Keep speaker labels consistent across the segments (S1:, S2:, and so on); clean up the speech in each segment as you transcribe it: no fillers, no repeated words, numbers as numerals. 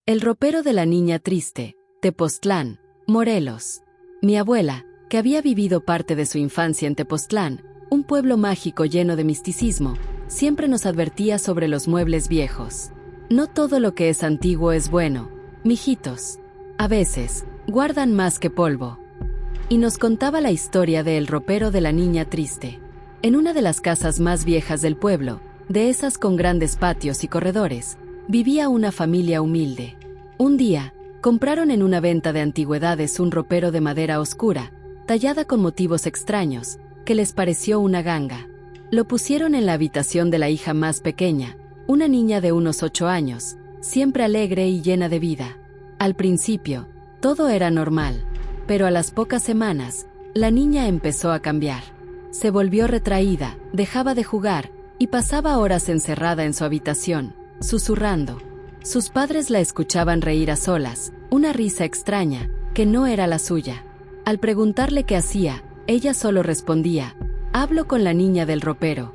S1: El ropero de la niña triste, Tepoztlán, Morelos. Mi abuela, que había vivido parte de su infancia en Tepoztlán, un pueblo mágico lleno de misticismo, siempre nos advertía sobre los muebles viejos. No todo lo que es antiguo es bueno, mijitos. A veces, guardan más que polvo. Y nos contaba la historia de El ropero de la niña triste. En una de las casas más viejas del pueblo, de esas con grandes patios y corredores, vivía una familia humilde. Un día, compraron en una venta de antigüedades un ropero de madera oscura, tallada con motivos extraños, que les pareció una ganga. Lo pusieron en la habitación de la hija más pequeña, una niña de unos 8 años, siempre alegre y llena de vida. Al principio, todo era normal, pero a las pocas semanas, la niña empezó a cambiar. Se volvió retraída, dejaba de jugar, y pasaba horas encerrada en su habitación, susurrando. Sus padres la escuchaban reír a solas, una risa extraña, que no era la suya. Al preguntarle qué hacía, ella solo respondía: «Hablo con la niña del ropero».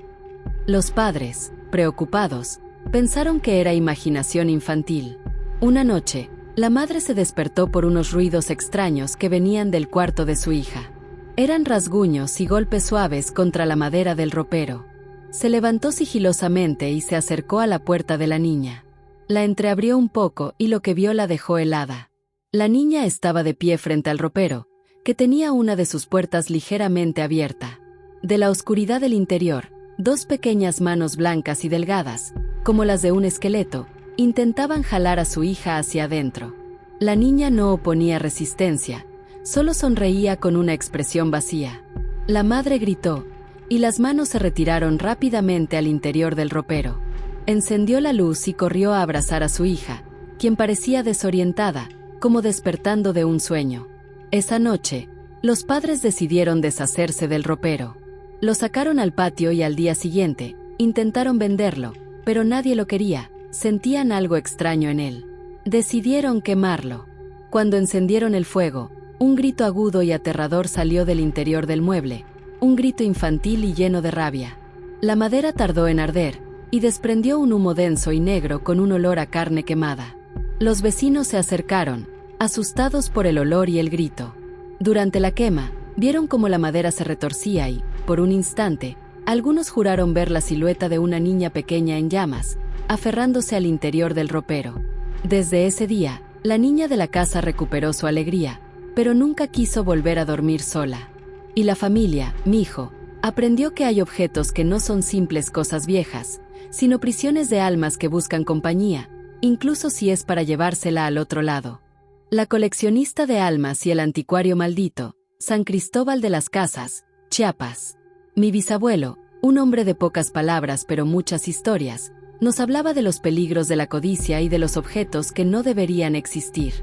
S1: Los padres, preocupados, pensaron que era imaginación infantil. Una noche, la madre se despertó por unos ruidos extraños que venían del cuarto de su hija. Eran rasguños y golpes suaves contra la madera del ropero. Se levantó sigilosamente y se acercó a la puerta de la niña. La entreabrió un poco y lo que vio la dejó helada. La niña estaba de pie frente al ropero, que tenía una de sus puertas ligeramente abierta. De la oscuridad del interior, 2 pequeñas manos blancas y delgadas, como las de un esqueleto, intentaban jalar a su hija hacia adentro. La niña no oponía resistencia, solo sonreía con una expresión vacía. La madre gritó, y las manos se retiraron rápidamente al interior del ropero. Encendió la luz y corrió a abrazar a su hija, quien parecía desorientada, como despertando de un sueño. Esa noche, los padres decidieron deshacerse del ropero. Lo sacaron al patio y al día siguiente, intentaron venderlo, pero nadie lo quería, sentían algo extraño en él. Decidieron quemarlo. Cuando encendieron el fuego, un grito agudo y aterrador salió del interior del mueble, un grito infantil y lleno de rabia. La madera tardó en arder, y desprendió un humo denso y negro con un olor a carne quemada. Los vecinos se acercaron, asustados por el olor y el grito. Durante la quema, vieron cómo la madera se retorcía y, por un instante, algunos juraron ver la silueta de una niña pequeña en llamas, aferrándose al interior del ropero. Desde ese día, la niña de la casa recuperó su alegría, pero nunca quiso volver a dormir sola. Y la familia, mijo, aprendió que hay objetos que no son simples cosas viejas, sino prisiones de almas que buscan compañía, incluso si es para llevársela al otro lado. La coleccionista de almas y el anticuario maldito, San Cristóbal de las Casas, Chiapas. Mi bisabuelo, un hombre de pocas palabras pero muchas historias, nos hablaba de los peligros de la codicia y de los objetos que no deberían existir.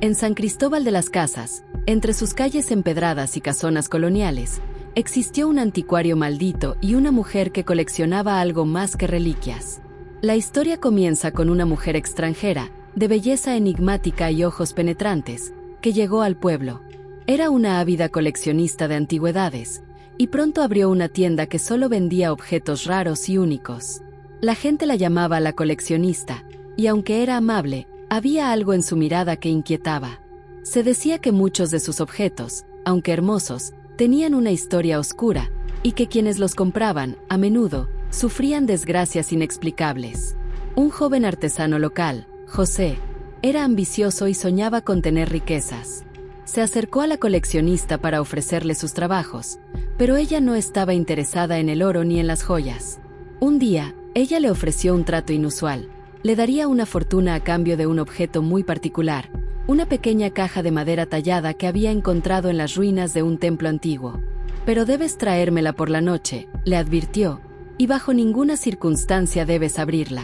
S1: En San Cristóbal de las Casas, entre sus calles empedradas y casonas coloniales, existió un anticuario maldito y una mujer que coleccionaba algo más que reliquias. La historia comienza con una mujer extranjera, de belleza enigmática y ojos penetrantes, que llegó al pueblo. Era una ávida coleccionista de antigüedades, y pronto abrió una tienda que solo vendía objetos raros y únicos. La gente la llamaba la coleccionista, y aunque era amable, había algo en su mirada que inquietaba. Se decía que muchos de sus objetos, aunque hermosos, tenían una historia oscura, y que quienes los compraban, a menudo, sufrían desgracias inexplicables. Un joven artesano local, José, era ambicioso y soñaba con tener riquezas. Se acercó a la coleccionista para ofrecerle sus trabajos, pero ella no estaba interesada en el oro ni en las joyas. Un día, ella le ofreció un trato inusual. Le daría una fortuna a cambio de un objeto muy particular, una pequeña caja de madera tallada que había encontrado en las ruinas de un templo antiguo. «Pero debes traérmela por la noche», le advirtió, «y bajo ninguna circunstancia debes abrirla».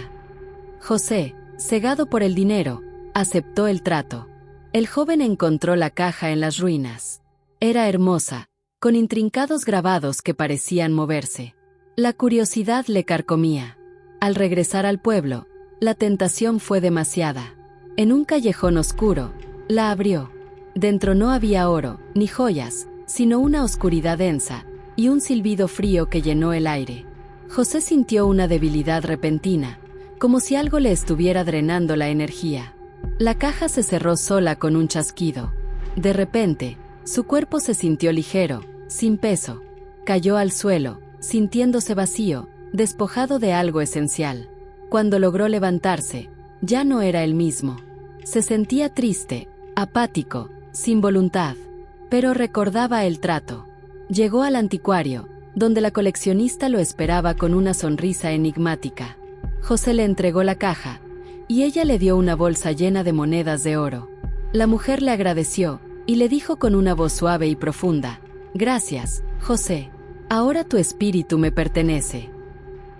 S1: José, cegado por el dinero, aceptó el trato. El joven encontró la caja en las ruinas. Era hermosa, con intrincados grabados que parecían moverse. La curiosidad le carcomía. Al regresar al pueblo, la tentación fue demasiada. En un callejón oscuro, la abrió. Dentro no había oro, ni joyas, sino una oscuridad densa, y un silbido frío que llenó el aire. José sintió una debilidad repentina, como si algo le estuviera drenando la energía. La caja se cerró sola con un chasquido. De repente, su cuerpo se sintió ligero, sin peso. Cayó al suelo, sintiéndose vacío, despojado de algo esencial. Cuando logró levantarse, ya no era el mismo. Se sentía triste, apático, sin voluntad. Pero recordaba el trato. Llegó al anticuario, donde la coleccionista lo esperaba con una sonrisa enigmática. José le entregó la caja, y ella le dio una bolsa llena de monedas de oro. La mujer le agradeció, y le dijo con una voz suave y profunda: «Gracias, José. Ahora tu espíritu me pertenece».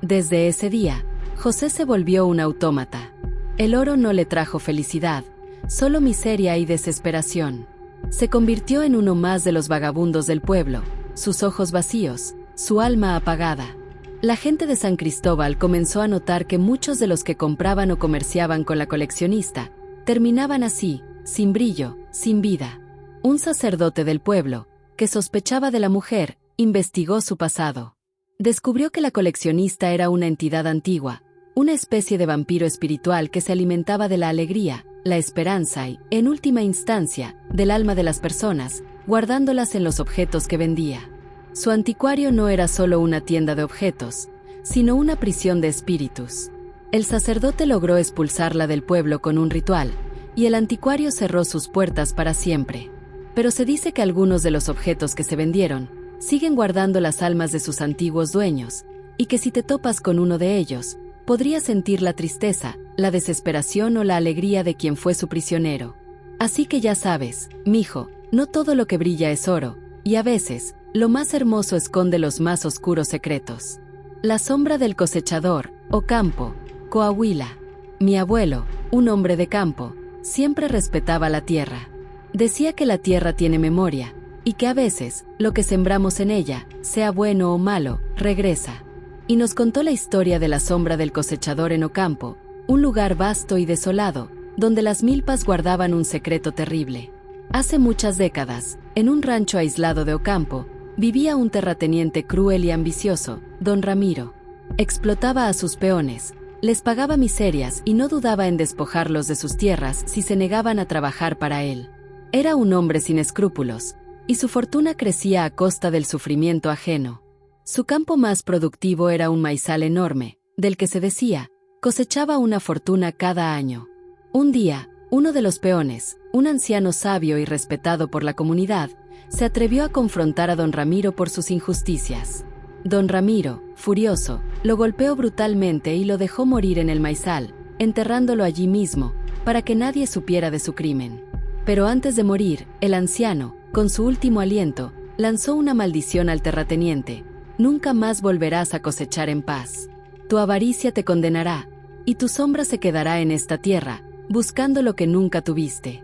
S1: Desde ese día, José se volvió un autómata. El oro no le trajo felicidad, solo miseria y desesperación. Se convirtió en uno más de los vagabundos del pueblo, sus ojos vacíos, su alma apagada. La gente de San Cristóbal comenzó a notar que muchos de los que compraban o comerciaban con la coleccionista terminaban así, sin brillo, sin vida. Un sacerdote del pueblo, que sospechaba de la mujer, investigó su pasado. Descubrió que la coleccionista era una entidad antigua, una especie de vampiro espiritual que se alimentaba de la alegría, la esperanza y, en última instancia, del alma de las personas, guardándolas en los objetos que vendía. Su anticuario no era solo una tienda de objetos, sino una prisión de espíritus. El sacerdote logró expulsarla del pueblo con un ritual, y el anticuario cerró sus puertas para siempre. Pero se dice que algunos de los objetos que se vendieron siguen guardando las almas de sus antiguos dueños, y que si te topas con uno de ellos, podrías sentir la tristeza, la desesperación o la alegría de quien fue su prisionero. Así que ya sabes, mijo, no todo lo que brilla es oro, y a veces, lo más hermoso esconde los más oscuros secretos. La sombra del cosechador, Ocampo, Coahuila. Mi abuelo, un hombre de campo, siempre respetaba la tierra. Decía que la tierra tiene memoria, y que a veces, lo que sembramos en ella, sea bueno o malo, regresa. Y nos contó la historia de la sombra del cosechador en Ocampo, un lugar vasto y desolado, donde las milpas guardaban un secreto terrible. Hace muchas décadas, en un rancho aislado de Ocampo, vivía un terrateniente cruel y ambicioso, don Ramiro. Explotaba a sus peones, les pagaba miserias y no dudaba en despojarlos de sus tierras si se negaban a trabajar para él. Era un hombre sin escrúpulos, y su fortuna crecía a costa del sufrimiento ajeno. Su campo más productivo era un maizal enorme, del que se decía, cosechaba una fortuna cada año. Un día, uno de los peones, un anciano sabio y respetado por la comunidad, se atrevió a confrontar a don Ramiro por sus injusticias. Don Ramiro, furioso, lo golpeó brutalmente y lo dejó morir en el maizal, enterrándolo allí mismo, para que nadie supiera de su crimen. Pero antes de morir, el anciano, con su último aliento, lanzó una maldición al terrateniente: «Nunca más volverás a cosechar en paz. Tu avaricia te condenará, y tu sombra se quedará en esta tierra, buscando lo que nunca tuviste».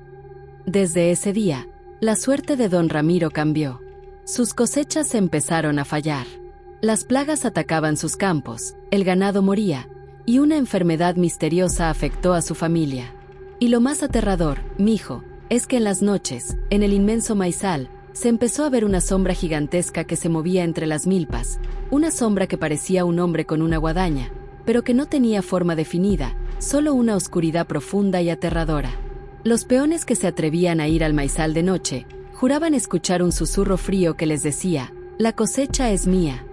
S1: Desde ese día, la suerte de don Ramiro cambió. Sus cosechas empezaron a fallar. Las plagas atacaban sus campos, el ganado moría, y una enfermedad misteriosa afectó a su familia. Y lo más aterrador, mijo, es que en las noches, en el inmenso maizal, se empezó a ver una sombra gigantesca que se movía entre las milpas, una sombra que parecía un hombre con una guadaña, pero que no tenía forma definida, solo una oscuridad profunda y aterradora. Los peones que se atrevían a ir al maizal de noche, juraban escuchar un susurro frío que les decía: «La cosecha es mía».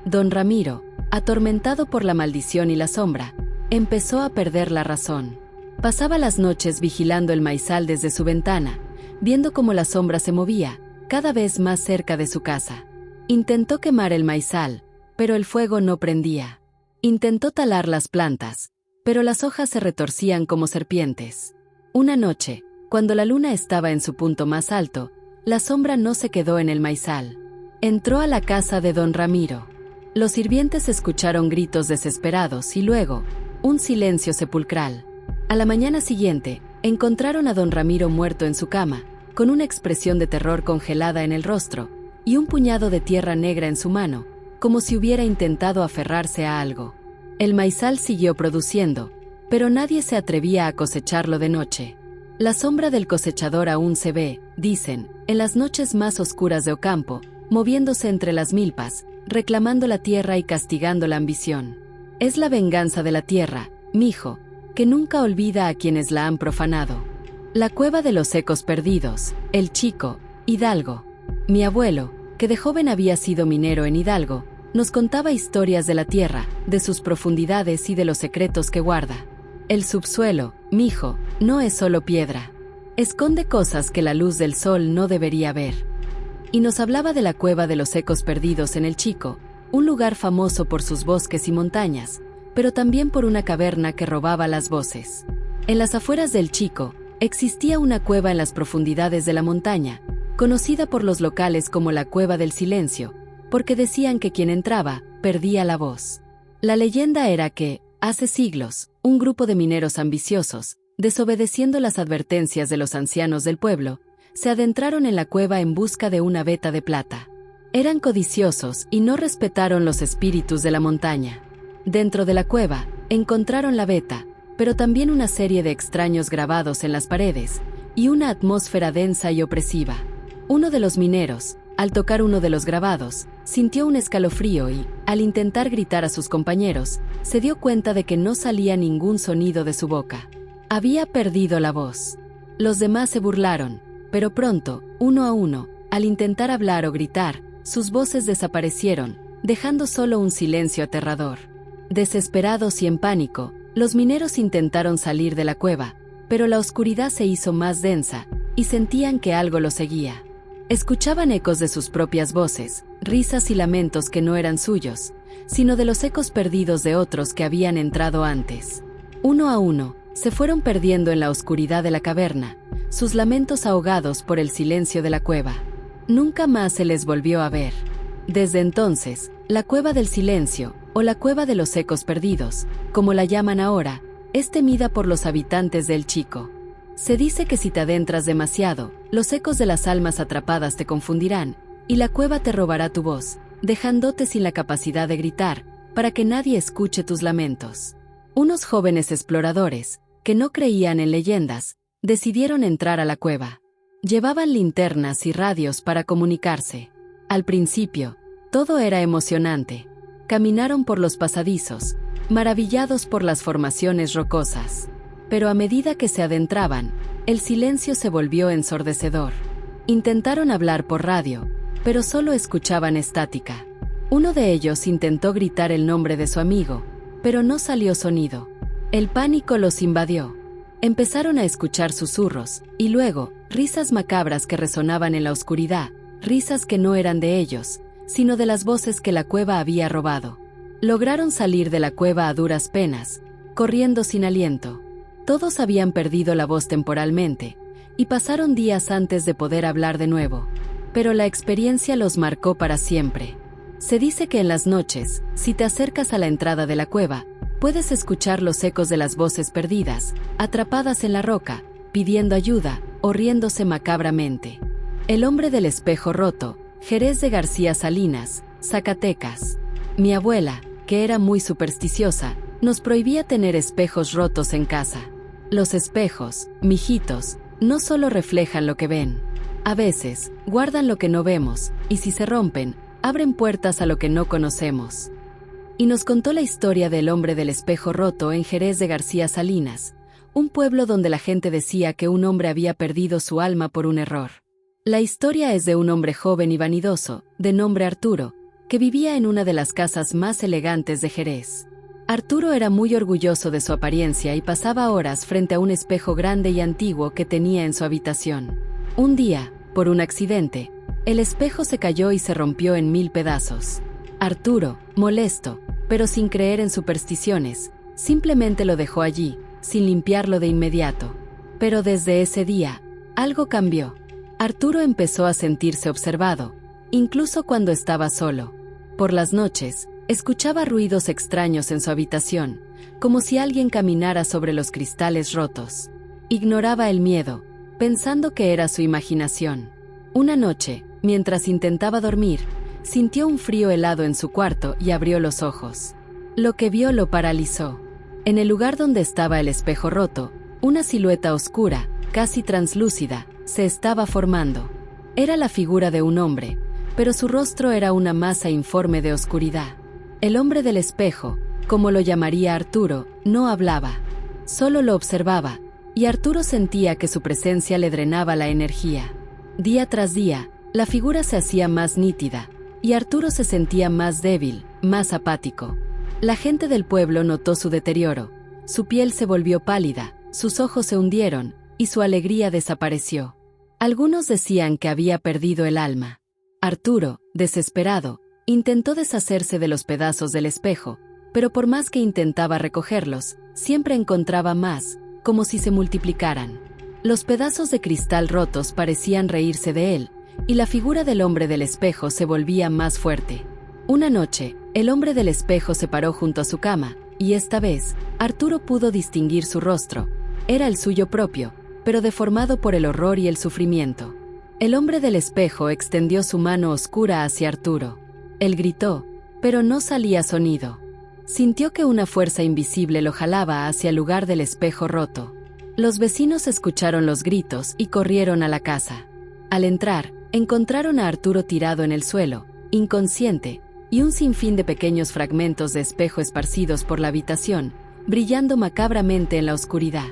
S1: Don Ramiro, atormentado por la maldición y la sombra, empezó a perder la razón. Pasaba las noches vigilando el maizal desde su ventana, viendo cómo la sombra se movía, cada vez más cerca de su casa. Intentó quemar el maizal, pero el fuego no prendía. Intentó talar las plantas, pero las hojas se retorcían como serpientes. Una noche, cuando la luna estaba en su punto más alto, la sombra no se quedó en el maizal. Entró a la casa de don Ramiro. Los sirvientes escucharon gritos desesperados y luego, un silencio sepulcral. A la mañana siguiente, encontraron a don Ramiro muerto en su cama, con una expresión de terror congelada en el rostro, y un puñado de tierra negra en su mano, como si hubiera intentado aferrarse a algo. El maizal siguió produciendo, pero nadie se atrevía a cosecharlo de noche. La sombra del cosechador aún se ve, dicen, en las noches más oscuras de Ocampo, moviéndose entre las milpas, reclamando la tierra y castigando la ambición. Es la venganza de la tierra, mijo, que nunca olvida a quienes la han profanado. La cueva de los ecos perdidos, El Chico, Hidalgo. Mi abuelo, que de joven había sido minero en Hidalgo, nos contaba historias de la tierra, de sus profundidades y de los secretos que guarda. El subsuelo, mijo, no es solo piedra. Esconde cosas que la luz del sol no debería ver. Y nos hablaba de la cueva de los ecos perdidos en El Chico, un lugar famoso por sus bosques y montañas, pero también por una caverna que robaba las voces. En las afueras del Chico, existía una cueva en las profundidades de la montaña, conocida por los locales como la Cueva del Silencio, porque decían que quien entraba, perdía la voz. La leyenda era que, hace siglos, un grupo de mineros ambiciosos, desobedeciendo las advertencias de los ancianos del pueblo, se adentraron en la cueva en busca de una veta de plata. Eran codiciosos y no respetaron los espíritus de la montaña. Dentro de la cueva, encontraron la veta, pero también una serie de extraños grabados en las paredes, y una atmósfera densa y opresiva. Uno de los mineros, al tocar uno de los grabados, sintió un escalofrío y, al intentar gritar a sus compañeros, se dio cuenta de que no salía ningún sonido de su boca. Había perdido la voz. Los demás se burlaron, pero pronto, uno a uno, al intentar hablar o gritar, sus voces desaparecieron, dejando solo un silencio aterrador. Desesperados y en pánico, los mineros intentaron salir de la cueva, pero la oscuridad se hizo más densa, y sentían que algo los seguía. Escuchaban ecos de sus propias voces, risas y lamentos que no eran suyos, sino de los ecos perdidos de otros que habían entrado antes. Uno a uno, se fueron perdiendo en la oscuridad de la caverna, sus lamentos ahogados por el silencio de la cueva. Nunca más se les volvió a ver. Desde entonces, la Cueva del Silencio, o la Cueva de los Ecos Perdidos, como la llaman ahora, es temida por los habitantes del Chico. Se dice que si te adentras demasiado, los ecos de las almas atrapadas te confundirán, y la cueva te robará tu voz, dejándote sin la capacidad de gritar, para que nadie escuche tus lamentos. Unos jóvenes exploradores, que no creían en leyendas, decidieron entrar a la cueva. Llevaban linternas y radios para comunicarse. Al principio, todo era emocionante. Caminaron por los pasadizos, maravillados por las formaciones rocosas. Pero a medida que se adentraban, el silencio se volvió ensordecedor. Intentaron hablar por radio, pero solo escuchaban estática. Uno de ellos intentó gritar el nombre de su amigo, pero no salió sonido. El pánico los invadió. Empezaron a escuchar susurros, y luego, risas macabras que resonaban en la oscuridad, risas que no eran de ellos, sino de las voces que la cueva había robado. Lograron salir de la cueva a duras penas, corriendo sin aliento. Todos habían perdido la voz temporalmente, y pasaron días antes de poder hablar de nuevo. Pero la experiencia los marcó para siempre. Se dice que en las noches, si te acercas a la entrada de la cueva, puedes escuchar los ecos de las voces perdidas, atrapadas en la roca, pidiendo ayuda o riéndose macabramente. El hombre del espejo roto, Jerez de García Salinas, Zacatecas. Mi abuela, que era muy supersticiosa, nos prohibía tener espejos rotos en casa. Los espejos, mijitos, no solo reflejan lo que ven. A veces, guardan lo que no vemos, y si se rompen, abren puertas a lo que no conocemos. Y nos contó la historia del hombre del espejo roto en Jerez de García Salinas, un pueblo donde la gente decía que un hombre había perdido su alma por un error. La historia es de un hombre joven y vanidoso, de nombre Arturo, que vivía en una de las casas más elegantes de Jerez. Arturo era muy orgulloso de su apariencia y pasaba horas frente a un espejo grande y antiguo que tenía en su habitación. Un día, por un accidente, el espejo se cayó y se rompió en 1000 pedazos. Arturo, molesto, pero sin creer en supersticiones, simplemente lo dejó allí, sin limpiarlo de inmediato. Pero desde ese día, algo cambió. Arturo empezó a sentirse observado, incluso cuando estaba solo. Por las noches, escuchaba ruidos extraños en su habitación, como si alguien caminara sobre los cristales rotos. Ignoraba el miedo, pensando que era su imaginación. Una noche, mientras intentaba dormir, sintió un frío helado en su cuarto y abrió los ojos. Lo que vio lo paralizó. En el lugar donde estaba el espejo roto, una silueta oscura, casi translúcida, se estaba formando. Era la figura de un hombre, pero su rostro era una masa informe de oscuridad. El hombre del espejo, como lo llamaría Arturo, no hablaba. solo lo observaba, y Arturo sentía que su presencia le drenaba la energía. Día tras día, la figura se hacía más nítida, y Arturo se sentía más débil, más apático. La gente del pueblo notó su deterioro, su piel se volvió pálida, sus ojos se hundieron, y su alegría desapareció. Algunos decían que había perdido el alma. Arturo, desesperado, intentó deshacerse de los pedazos del espejo, pero por más que intentaba recogerlos, siempre encontraba más, como si se multiplicaran. Los pedazos de cristal rotos parecían reírse de él, y la figura del hombre del espejo se volvía más fuerte. Una noche, el hombre del espejo se paró junto a su cama, y esta vez, Arturo pudo distinguir su rostro. Era el suyo propio, pero deformado por el horror y el sufrimiento. El hombre del espejo extendió su mano oscura hacia Arturo. Él gritó, pero no salía sonido. Sintió que una fuerza invisible lo jalaba hacia el lugar del espejo roto. Los vecinos escucharon los gritos y corrieron a la casa. Al entrar, encontraron a Arturo tirado en el suelo, inconsciente, y un sinfín de pequeños fragmentos de espejo esparcidos por la habitación, brillando macabramente en la oscuridad.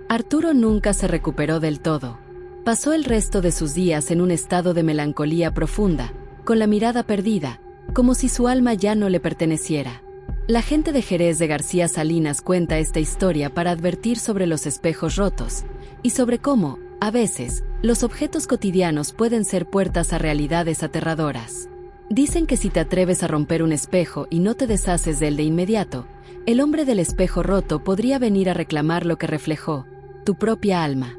S1: Arturo nunca se recuperó del todo. Pasó el resto de sus días en un estado de melancolía profunda, con la mirada perdida, como si su alma ya no le perteneciera. La gente de Jerez de García Salinas cuenta esta historia para advertir sobre los espejos rotos, y sobre cómo, a veces, los objetos cotidianos pueden ser puertas a realidades aterradoras. Dicen que si te atreves a romper un espejo y no te deshaces de él de inmediato, el hombre del espejo roto podría venir a reclamar lo que reflejó, tu propia alma.